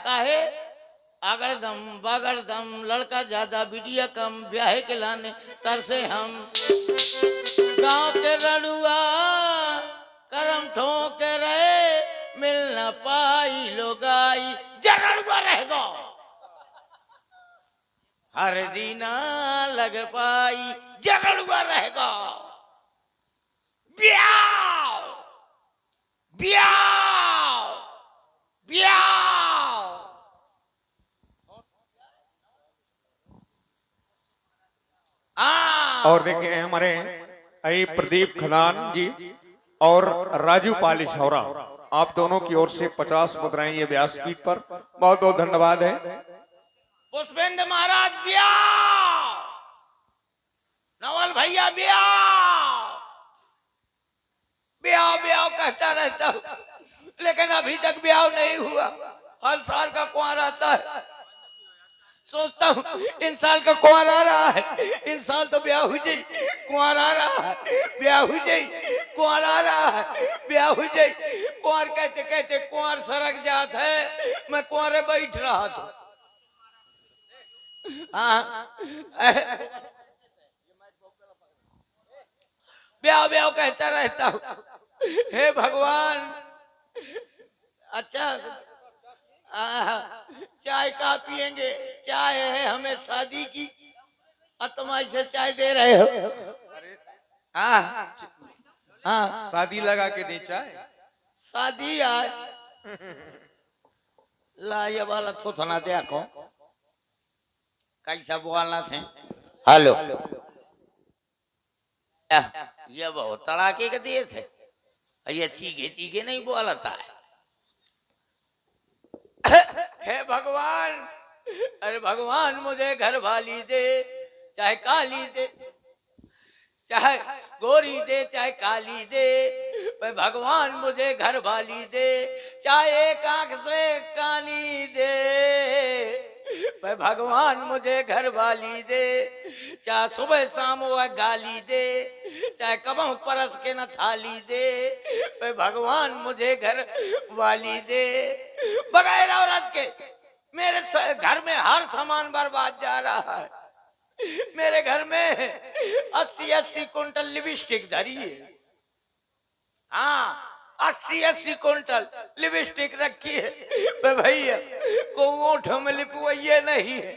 काहे आगर दम बागर दम लड़का ज्यादा बिटिया कम ब्याहे के लाने तरसे हम गांव के रड़ुआ करम ठोक रहे मिल न पाई लोगाई जरड़ुआ रह गो हर दीना लग पाई जरड़ुआ रह गो ब्याह ब्याह ब्याह। और देखिए हमारे प्रदीप खदान जी और राजू पाली छौरा, आप दोनों की ओर से 50 मुद्राएं ये व्यासपीठ पर बहुत बहुत धन्यवाद है। पुष्पेंद्र महाराज ब्याह, नवल भैया ब्याह ब्याह ब्याह कहता रहता हूँ, लेकिन अभी तक ब्याह नहीं हुआ। हर साल का कुंवर आता है, सोचता हूँ इन साल का कुंवर आ रहा है, इन साल तो ब्याह हो जाए, कुंवर आ रहा है, ब्याह हो जाए, कुंवर आ रहा है, ब्याह हो जाए। कुंवर कहते कहते कुंवर सरक जात है, मैं कुंवरे बैठ रहा था। ब्याह ब्याह कहता रहता हूँ। हे भगवान, अच्छा चाय का पिएंगे? चाय है हमें शादी की, और तुम ऐसे चाय दे रहे हो? हाँ हाँ, शादी लगा के दी चाय, शादी आए ला ये वाला थोथना देखो कैसा बोलना थे। हेलो, ये बहुत तड़ाके के दिए थे, ये चीखे चीखे नहीं बोलता है। हे भगवान, अरे भगवान मुझे घर वाली दे, चाहे काली दे, चाहे गोरी दे, चाहे काली दे, पर भगवान मुझे घर वाली दे, चाहे एक आंख से काली दे, पर भगवान मुझे घर वाली दे, चाहे सुबह शाम वो गाली दे, चाहे कबहू परस के न थाली दे, पर भगवान मुझे घर वाली दे। बगैर औरत के मेरे घर में हर सामान बर्बाद जा रहा है। मेरे घर में 80-80 कुंटल लिपस्टिक धरी है। हाँ, 80-80 कुंटल लिपस्टिक रखी है भैया, को ओठ में लिपवाइए नहीं है।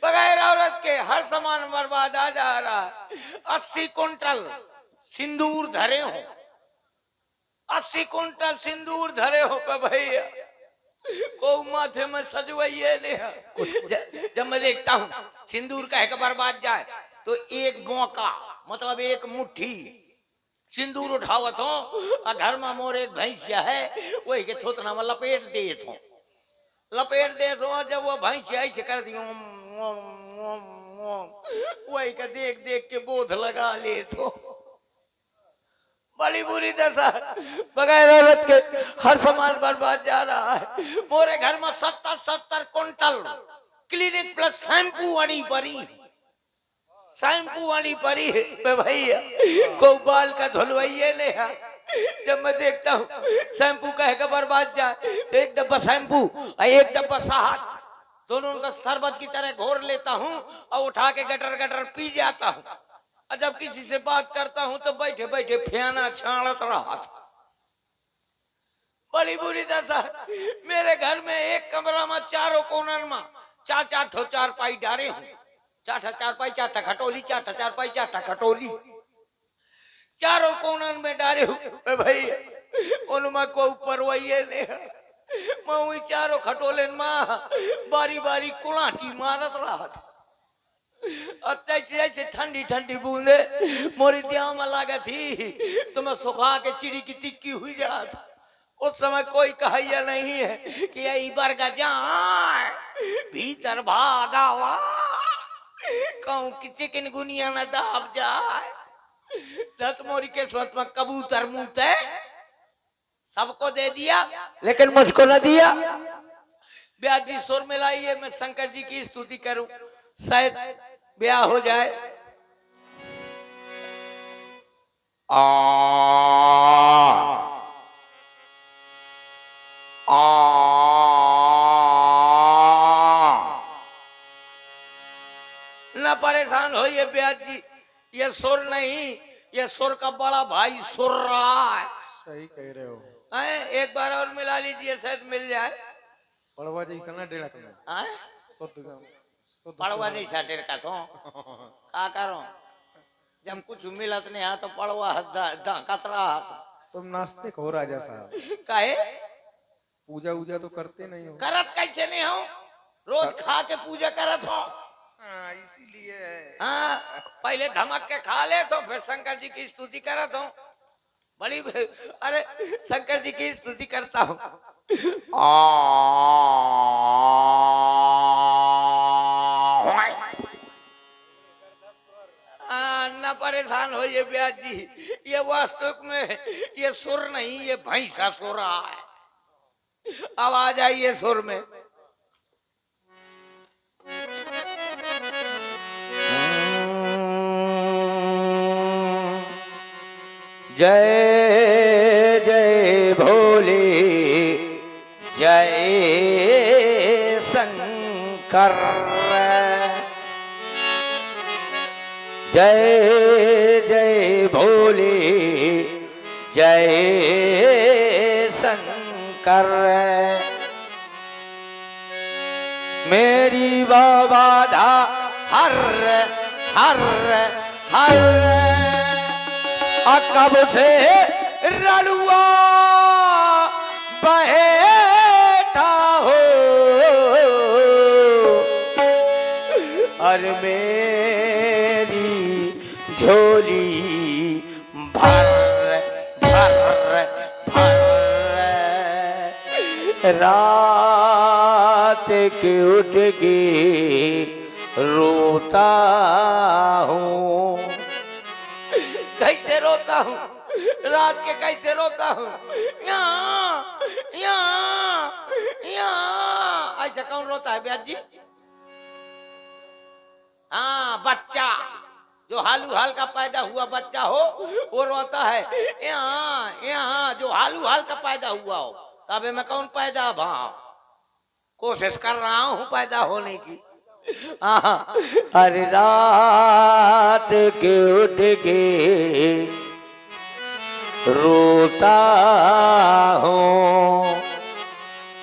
बगैर औरत के हर सामान बर्बाद आ जा रहा है। 80 कुंटल सिंदूर धरे हो, 80 कुंटल सिंदूर धरे हो भैया, को माथे में सजवाइए नहीं। जब मैं देखता हूँ सिंदूर कह के बर्बाद जाए, तो एक मौका मतलब एक मुट्ठी सिंदूर उठावत हो, और घर में मोर एक भैंसिया है, वही के थोतना में लपेट देत हो, लपेट देत हो। जब वो भैंसिया ऐसे कर दी वही के देख देख के बोध लगा लेत हो। बड़ी बुरी दशा, बगैर औरत के हर सामान बर्बाद जा रहा है। मोरे घर में 70-70 कुंटल क्लिनिक प्लस शैम्पू वाली परी, शैम्पू वाली परी है भैया, को बाल का धुलवाइए ले। जब मैं देखता हूँ शैम्पू कह के बर्बाद जाए, तो एक डब्बा शैम्पू और एक डब्बा शहद, दोनों का शरबत की तरह घोर लेता हूँ और उठा के गटर गटर पी जाता हूँ। और जब किसी से बात करता हूं तो बैठे बैठे फेना छाड़त रहा था। बड़ी बुरी दशा। मेरे घर में एक कमरा में चारों कोनर में चार ठो चारपाई डारे हूं, चार चारपाई, चार खटोली, चार चारपाई, चार खटोली, चारों कोनर में डारे हूं भैया, उनमें को ऊपर वही ले मैं चारों खटोले में बारी बारी कुलाटी मारत रहा था। ऐसे ठंडी ठंडी बूंदे मोरी दिया में लगा थी, तो मैं सुखा के चिड़ी की टिक्की हुई जात। उस समय कोई कहिया नहीं है कि यही बरगा जाए भीतर भागा हुआ, कहूं कि चिकन गुनिया न दाब जाए। दत मोरी के स्वत में कबूतर मुंहते सबको दे दिया, लेकिन मुझको न दिया। ब्याह जी सुर मिलाइए, मैं शंकर जी की स्तुति करूं, शायद ब्याह हो जाए। परेशान हो ये ब्याज जी, ये सुर नहीं, ये सुर का बड़ा भाई सुर रहा है। सही कह रहे हो। हैं? एक बार और मिला लीजिए, शायद मिल जाए। पड़वा जैसा ना डेढ़ में हैं? शुद्ध शुद्ध पड़वा जैसा टेर का तो का करो, जब कुछ मिलत नहीं है तो पड़वा कतरा तुम नास्तिक हो राजा साहब, काहे पूजा वूजा तो करते नहीं हो। करत कैसे नहीं हो, रोज खा के पूजा करत हो। इसीलिए हाँ, पहले धमक के खा ले तो फिर शंकर जी की स्तुति करत हो। बड़ी अरे शंकर जी की स्तुति करता हूँ। न परेशान हो ये ब्याज जी, ये वास्तव में ये सुर नहीं, ये भैंसा सो रहा है। आवाज आई है सुर में। जय जय भोले, जय शंकर, जय जय भोले, जय शंकर। मेरी बाबा धा हर हर हर, कब से रड़ुआ बैठा हो, और मेरी झोली भर भर भर, रात के उठ के रोता हूँ। कैसे रोता हूँ, रात के कैसे रोता हूँ, यहाँ यहाँ यहाँ। ऐसा कौन रोता है ब्याज जी? हाँ, बच्चा जो हालू हाल का पैदा हुआ बच्चा हो वो रोता है। यहाँ यहाँ जो हालू हाल का पैदा हुआ हो, तबे मैं कौन पैदा भाव, कोशिश कर रहा हूँ पैदा होने की। अरे रात के उठ के रोता हूँ,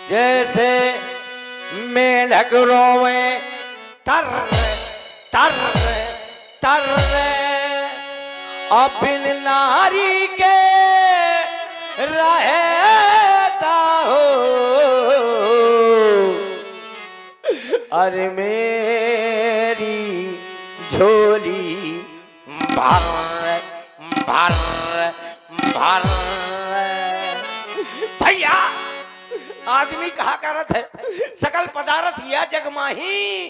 जैसे मेढक रोवे टर टर टर, बिन नारी के रहता हो। अरे मेरी झोली भर भर भर। भैया आदमी कहा करत है, सकल पदार्थ या जग माही,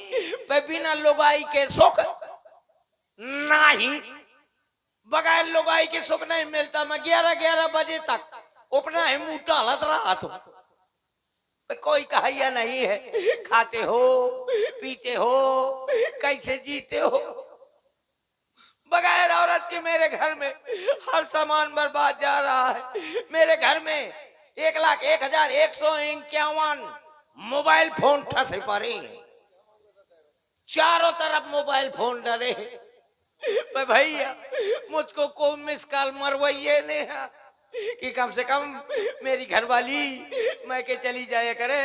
पे बिना लुगाई के सुख नहीं। बगैर लुगाई के सुख नहीं मिलता। मैं 11-11 बजे तक अपना ही मुंह टहलत रहा तो कोई कहिया नहीं है। खाते हो, पीते हो, कैसे जीते हो। बगैर औरत के मेरे घर में हर सामान बर्बाद जा रहा है। मेरे घर में 1,01,151 मोबाइल फोन ठसे पड़े, चारों तरफ मोबाइल फोन डरे। भैया मुझको कोई मिस कॉल मरवाइए ने कि कम से कम मेरी घरवाली मैं के चली जाया करे।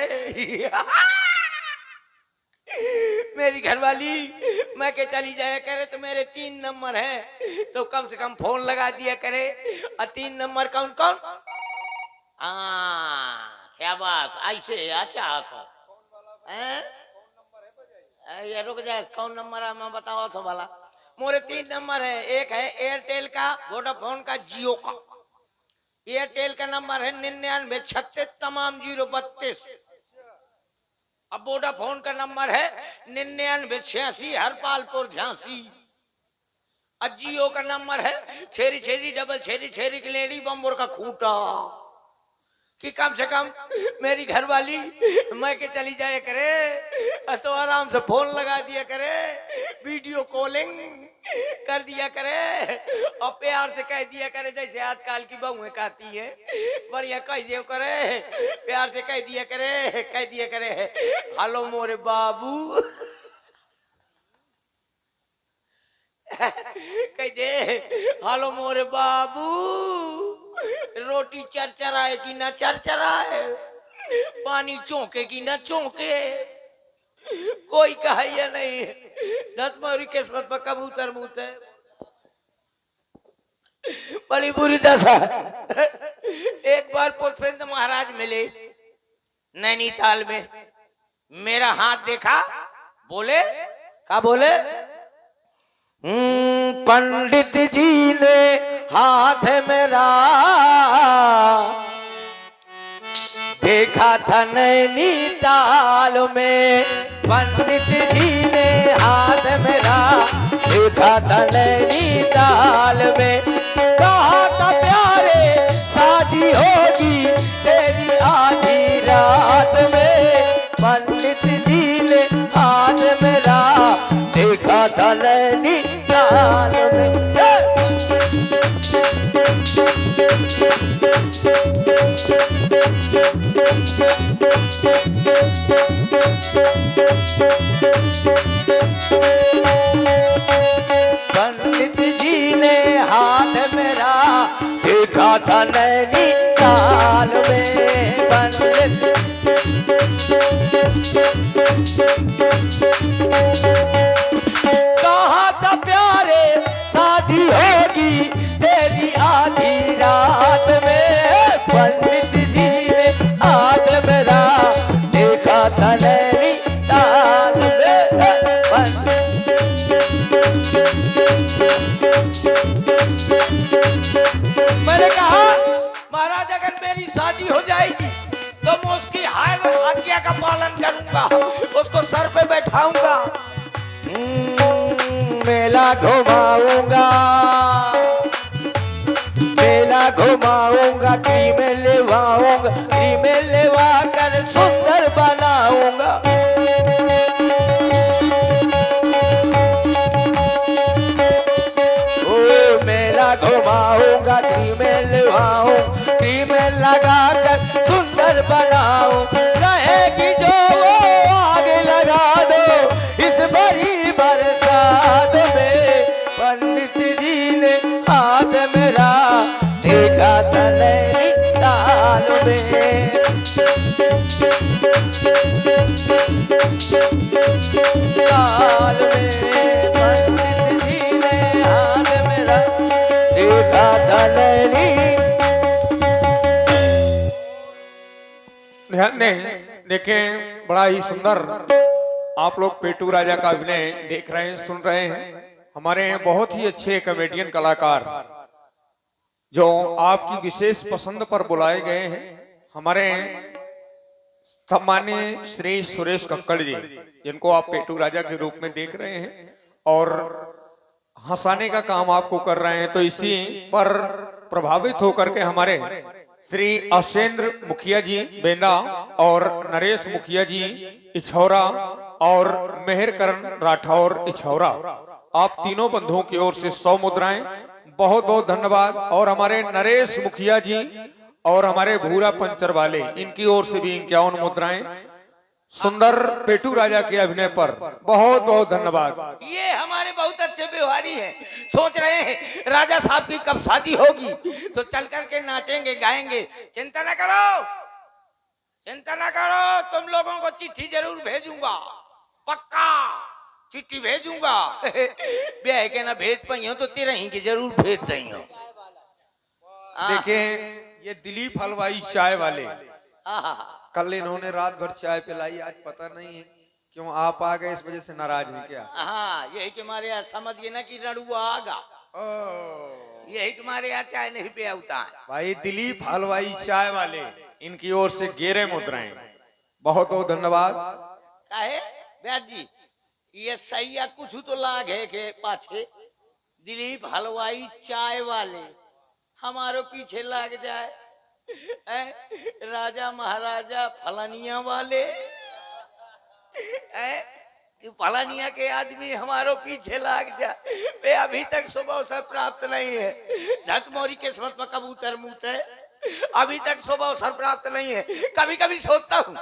मेरी घरवाली मैं के चली जाया करे तो मेरे 3 नंबर है, तो कम से कम फोन लगा दिया करे। और 3 नंबर कौन कौन? शाबाश, ऐसे अच्छा तो ये रुक जाए, कौन नंबर है मैं बताओ तो भला। मोरे 3 नंबर है, एक है एयरटेल का, वोडाफोन का, जियो का। एयरटेल का नंबर है 9936 तमाम 032। अब वोडाफोन का नंबर है 9986 हरपालपुर झांसी। और जियो का नंबर है 66666 कलेड़ी बम्बोर का खूटा। कि कम से कम मेरी घरवाली मैं के चली जाए करे तो आराम से फोन लगा दिया करे, वीडियो कॉलिंग कर दिया करे और प्यार से कह दिया करे, जैसे आजकल की बहुएं कहती है, बढ़िया कह दिया करे, प्यार से कह दिया करे हेलो मोरे बाबू। कह दे हालो मोरे बाबू रोटी चरचराए कि ना चरचराए, पानी चौंके कि ना चौंके, कोई कहा या नहीं। दस मोरी किस्मत पर कबूतर मुते, बड़ी बुरी दशा। एक बार पुष्पेंद्र महाराज मिले नैनीताल में, मेरा हाथ देखा, बोले क्या बोले? पंडित जी ने हाथ मेरा देखा था नैनीताल में, पंडित जी ने हाथ मेरा देखा था नैनीताल में, कहा था प्यारे शादी होगी तेरी आधी रात में, पंडित जी ने हाथ मेरा देखा था नैनीताल में। पंडित जी ने हाथ मेरा देखा था नैनीताल में, पंडित कहा था प्यारे शादी होगी तेरी आधी रात में, पंडित जी ने हाथ मेरा देखा था नैनीताल में। मैंने कहा महाराज अगर मेरी शादी हो जाएगी तो मैं उसकी हर आज्ञा का पालन करूंगा, उसको सर पे बैठाऊंगा, मेला घुमाऊंगा, मेला घुमाऊंगा, क्रीमें लेवाऊंगा, क्रीमें लेवा कर सुंदर बनाऊंगा। ओ मेला घुमाऊंगा, क्रीमें लेवाऊंगा, क्रीमें लगा कर सुंदर बनाऊं, रहेगी जो वो आग लगा दो इस बड़ी बरसात में, पंडित जी ने हाथ मेरा देखा था नैनीताल में, ताल में, पंडित जी ने हाथ मेरा देखा था नैनीताल। ध्यान दें, देखें बड़ा ही सुंदर आप लोग पेटू राजा का अभिनय देख रहे हैं, सुन रहे हैं। हमारे यहाँ बहुत ही अच्छे कॉमेडियन कलाकार जो आपकी विशेष पसंद पर बुलाए गए हैं। हमारे सम्मानीय श्री सुरेश कक्कड़ जी, जिनको आप पेटू राजा के रूप में देख रहे हैं और हंसाने का काम आपको कर रहे हैं, तो इसी पर प्रभावित होकर के हमारे श्री अशेंद्र मुखिया जी बेंदा और नरेश मुखिया जी इछौरा और मेहरकरण राठौर इछौरा, आप तीनों बंधुओं की ओर से 100 मुद्राएं, बहुत बहुत धन्यवाद। और हमारे नरेश मुखिया जी और हमारे भूरा पंचर वाले, इनकी ओर से भी 51 मुद्राएं। सुंदर पेटू राजा के अभिनय पर बहुत बहुत धन्यवाद। ये हमारे बहुत अच्छे व्यवहारी हैं, सोच रहे हैं राजा साहब की कब शादी होगी तो चल करके नाचेंगे गाएंगे। चिंता न करो, चिंता न करो, तुम लोगों को चिट्ठी जरूर भेजूंगा, पक्का चिट्ठी भेजूंगा। ब्याह के ना भेज पाई हो तो तेरा ही के जरूर भेज दई हो। देखें ये दिलीप हलवाई चाय वाले, कल इन्होंने रात भर चाय पिलाई, आज पता नहीं है क्यों आप आ गए, इस वजह से नाराज हैं क्या? हाँ, यही तुम्हारे यहाँ समझ गए ना कि रड़ुआ आगा, यही तुम्हारे यहाँ चाय नहीं पे होता है। भाई दिलीप हलवाई चाय वाले, इनकी ओर से 11 मुद्राएं, बहुत बहुत धन्यवाद। काहे ब्याज जी, ये सही है, कुछ तो लाग है के पाछे दिलीप हलवाई चाय वाले हमारो पीछे लाग जाए, राजा महाराजा फलानिया वाले, कि फलानिया के आदमी हमारो पीछे लाग जाए। वे अभी तक शुभ अवसर प्राप्त नहीं है, झट मोरी किस्मत पर कबूतर मुते, अभी तक शुभ अवसर प्राप्त नहीं है। कभी कभी सोचता हूँ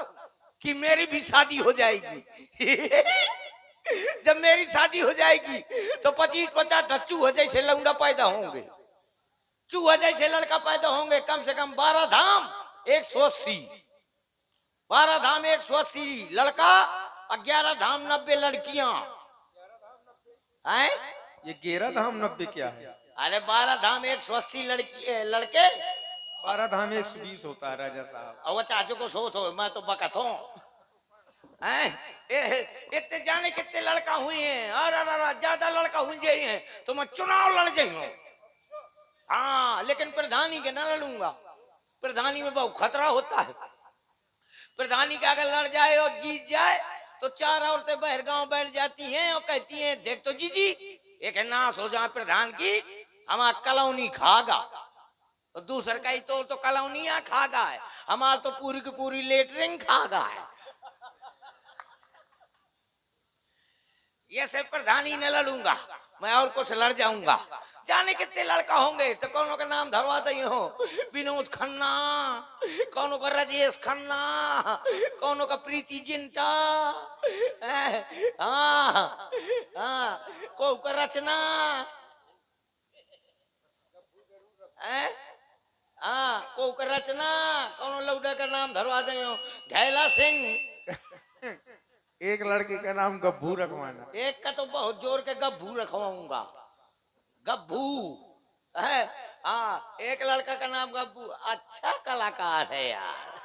कि मेरी भी शादी हो जाएगी। जब मेरी शादी हो जाएगी तो 25-50 चूहे जैसे लौंडा पैदा होंगे, चूहा जैसे लड़का पैदा होंगे। कम से कम 12 धाम 180, 12 धाम 180 लड़का और 11 धाम 90 लड़कियां हैं। ये 11 धाम 90 क्या है? अरे 12 धाम 180 लड़के, 12 धाम 120 होता है राजा साहब। और वो चाचू को सोच हो, मैं तो बकत हूँ। इतने जाने कितने लड़का हुए हैं, अरे ज्यादा लड़का हुए हैं तो मैं चुनाव लड़ जाऊंगा। हाँ, लेकिन प्रधानी के न लड़ूंगा। प्रधानी में बहुत खतरा होता है। प्रधानी का अगर लड़ जाए और जीत जाए तो 4 औरतें बहरगांव बैठ जाती हैं और कहती हैं, देख तो जीजी एक नाश हो जाए प्रधान की, हमारा कॉलोनी खागा। तो दूसर का ही तो कॉलोनिया खागा है, हमार तो पूरी की पूरी लेटरिंग खागा है। ये से प्रधानी न लड़ूंगा मैं, और कुछ लड़ जाऊंगा। जाने कितने लड़का होंगे तो कौनों का नाम धरवा दई हो, विनोद खन्ना, कौनों का राजेश खन्ना, कौनों का प्रीति जिंटा, हाँ हाँ, को का रचना, हाँ को का रचना, कौनों लौड़ा का नाम धरवा दई हो, घैला सिंह। एक लड़के का नाम गब्बू रखवाना। एक का तो बहुत जोर के गब्बू रखवाऊंगा, गब्बू है। हाँ, एक लड़का का नाम गब्बू, अच्छा कलाकार है यार।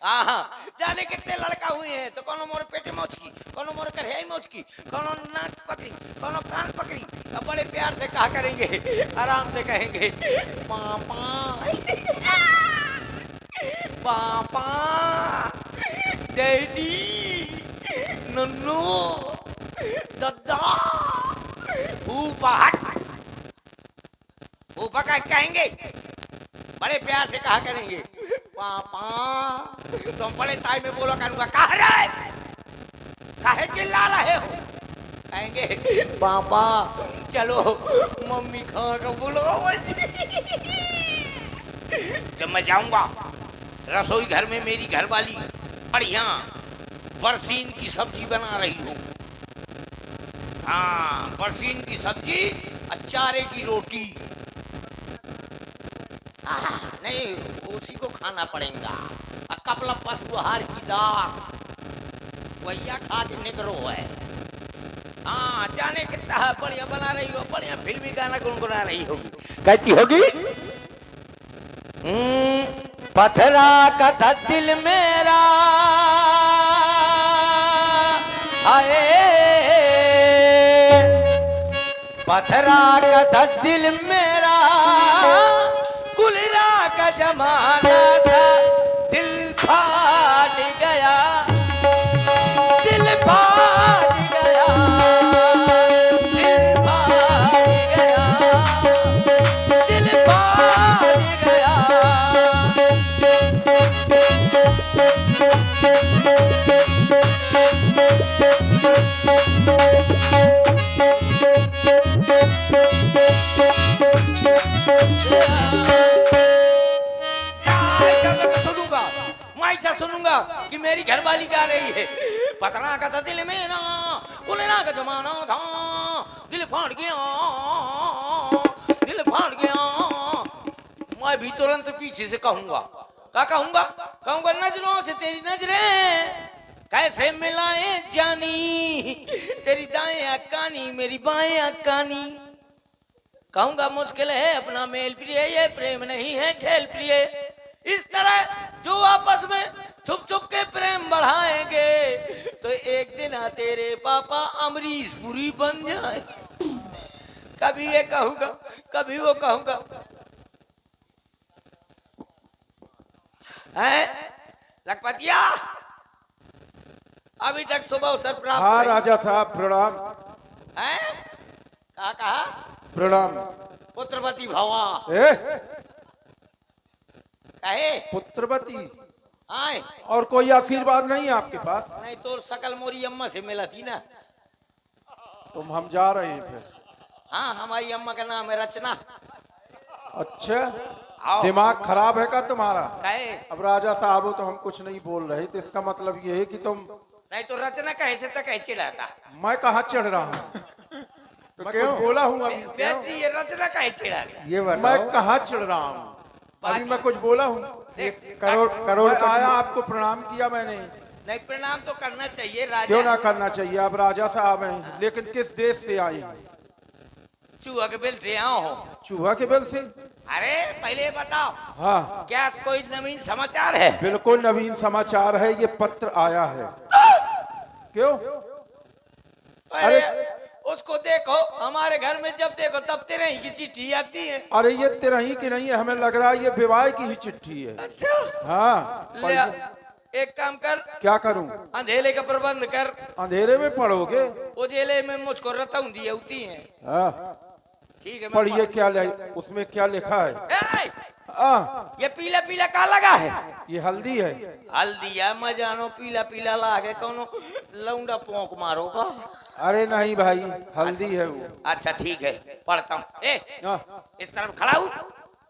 हाँ, जाने कितने लड़का हुए हैं तो कौन मोर पेटे मोच की, कौन मोर कढ़ाई मोच की, कौन नाक पकड़ी, कौन कान पकड़ी। अब बड़े प्यार से कहा करेंगे, आराम से कहेंगे, पापा पापा, डैडी, नन्नू, दद्दा, ऊपा ऊपा का कहेंगे, बड़े प्यार से कहा करेंगे, पापा। तुम बड़े ताई में बोलो करूंगा, कहा रहे, काहे चिल्ला रहे हो, कहेंगे पापा चलो मम्मी खा कर बोलो। जब मैं जाऊंगा रसोई घर में, मेरी घरवाली बढ़िया बरसीन की सब्जी बना रही हो। हाँ, बरसीन की सब्जी, अचारे की रोटी। नहीं, उसी को खाना पड़ेगा। कपला पशुहार की दाल वैया खा के निकलो है। हाँ, जाने कितना बढ़िया बना रही हो, बढ़िया फिल्मी गाना गुनगुना रही होगी। कहती होगी, पथरा का था दिल मेरा, हाय पथरा का था दिल मेरा, कुलरा का जमाना था, दिल फाट गया, दिल फाट गया, दिल फाट गया, दिल फाट गया। मैं सुनूंगा कि मेरी घरवाली गा रही है, पतना का था दिल मेरा, कुलना का जमाना था, दिल फाड़ गया, दिल फाड़ गया। मैं भी तुरंत पीछे से कहूंगा, क्या कहूंगा? कहूंगा नजरों से तेरी नजरें कैसे मिलाए जानी, तेरी दाएं अक्कानी मेरी बाएं अक्कानी। कहूंगा मुश्किल है अपना मेल प्रिय, ये प्रेम नहीं है खेल प्रिय। इस तरह जो आपस में छुप छुप के प्रेम बढ़ाएंगे तो एक दिन तेरे पापा अमरीश पुरी बन जाए। कभी ये कहूंगा, कभी वो कहूंगा। है लखपतिया, अभी तक सुबह अवसर प्राप्त। हाँ राजा साहब प्रणाम। है कहा प्रणाम। पुत्रवती भवा कहे पुत्रवती, आए और कोई आशीर्वाद नहीं है आपके पास? नहीं तो सकल मोरी अम्मा से मिला थी ना। तुम हम जा रहे हैं फिर? हाँ, हमारी अम्मा का नाम है रचना। अच्छा, आओ। दिमाग खराब है का तुम्हारा? कहे अब राजा साहब हो तो हम कुछ नहीं बोल रहे, तो इसका मतलब ये है कि तुम, नहीं तो रचना कहे से तक कैसे रहता। मैं कहाँ चढ़ रहा हूँ? तो मैं क्यों? कुछ बोला हूँ अभी? व्यास जी ये रचना कहे चिढ़ा। ये मैं बताओ, कहाँ चढ़ रहा हूँ? अभी मैं कुछ बोला हूँ? देख करोड़ करोड़ मैं आया, आपको प्रणाम किया मैंने। नहीं प्रणाम तो करना चाहिए राजा। क्यों ना करना चाहिए? आप राजा साहब हैं, लेकिन किस देश से आए हैं? चूहा के बिल से आओ हो। चूहा के बल से? अरे पहले बताओ हाँ, क्या कोई नवीन समाचार है? बिल्कुल नवीन समाचार है, ये पत्र आया है। क्यों? अरे उसको देखो, हमारे घर में जब देखो तब तेरे ही की चिट्ठी आती है। अरे ये तिरही की नहीं है, हमें लग रहा है ये विवाह की ही चिट्ठी है। अच्छा हाँ, ले, एक काम कर, क्या करूं? अंधेरे का प्रबंध कर। अंधेरे में पढ़ोगे? उजेले में मुझको रताऊं दी होती है। हाँ, ठीक है मैं पढ़िए क्या उसमें क्या लिखा है? ए, हाँ, ये पीला पीला का लगा है? ये हल्दी है। हल्दी है, मैं जानो पीला पीला लागे कोनो लौंडा पोंक मारोगा। अरे नहीं भाई, हल्दी है वो। अच्छा ठीक है पढ़ता हूँ। ए हाँ, इस तरफ खड़ा हूँ,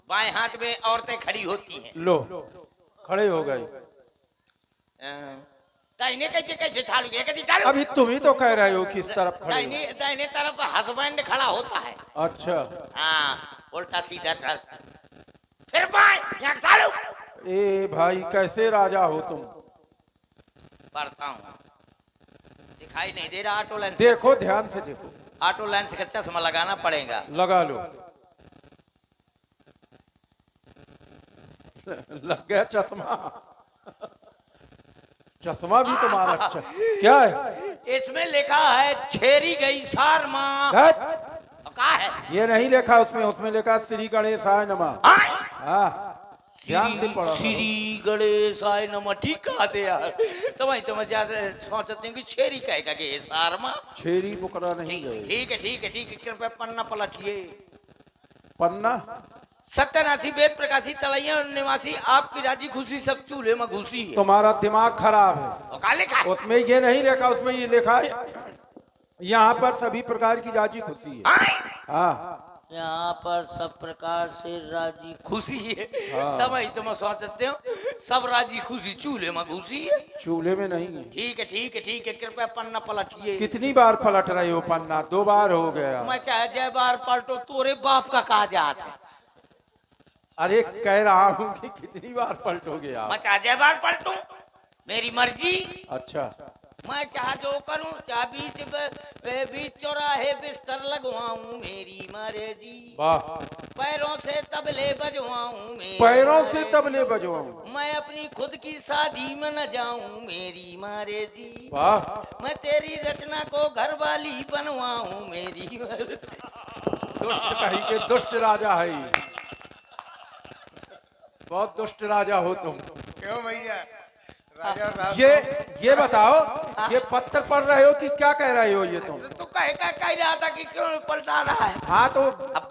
बाएं हाथ में औरतें खड़ी होती हैं। लो, खड़े हो गए। दाहिने कैसे कैसे ठालू, ये कैसे ठालू? अभी तुम ही तो कह रहे हो कि इस तरफ खड़े दाहिने दाहिने तरफ हस्बैंड खड़ा होता है। हो। अच्छा, हाँ उल्टा सीधा ठाल, फिर बाएं यहाँ ठालू। ए भाई कैसे राजा हो तुम? पढ़ता हूँ, दिखाई नहीं दे रहा। ऑटो लेंस, देखो ध्यान से देखो। ऑटो लेंस का चश्मा लगाना पड़ेगा। लगा लो। लग गया चश्मा। चश्मा भी तुम्हारा अच्छा क्या है? इसमें लिखा है छेरी गई सार माँ। धत, का है? ये नहीं लिखा उसमें, उसमें लिखा श्री गणेशाय नमः। हाँ? हाँ, ध्यान से पढ़ो। श्री गणेशाय नमः। ठीक कहते यार, तो मैं ज्यादा सोचते हैं कि छेरी कहेगा कि सार माँ। छेरी बुकरा नहीं ठीक गए। ठीक है ठीक है ठीक है, कृपया पन्ना पलटिए। पन्ना? सत्यानाशी वेद प्रकाशी तलैया निवासी आपकी राजी खुशी सब चूल्हे में घुसी है। तुम्हारा दिमाग खराब है। और का लिखा है? उसमें ये नहीं लिखा, उसमें ये लिखा है यहाँ पर सभी प्रकार की राजी खुशी है। हाँ? हाँ, यहाँ पर सब प्रकार से राजी खुशी है। हाँ। तभी तो मैं सोचते हो सब राजी खुशी चूल्हे में घुसी है। चूल्हे में नहीं है। ठीक है ठीक है ठीक है, कृपया पन्ना पलटिए। कितनी बार पलट रहे हो पन्ना? 2 बार हो गया। मैं चाहे जय बार पलटो, तोरे बाप का कहा जाता है। अरे कह रहा हूँ कि कितनी बार पलटोगे आप? मैं चाहे जय बार पलटू, मेरी मर्जी। अच्छा, मैं चाहे जो करूं, चाहे बीच चौराहे बिस्तर लगवाऊं, मेरी मर्जी। वाह। पैरों से तबले बजवाऊं, मेरी पैरों से मर्जी। तबले बजवाऊं। मैं अपनी खुद की शादी में न जाऊं, मेरी मर्जी। वाह। मैं तेरी रचना को घरवाली बनवाऊं, मेरी मर्जी। दुष्ट कहीं के दुष्ट राजा है ये। बहुत दुष्ट राजा हो तुम। क्यों भैया? राजा साहब ये बताओ, ये पत्र पढ़ रहे हो कि क्या कह रहे हो ये तुम? तो कह रहा था कि क्यों पलटा रहा है? हाँ तो अब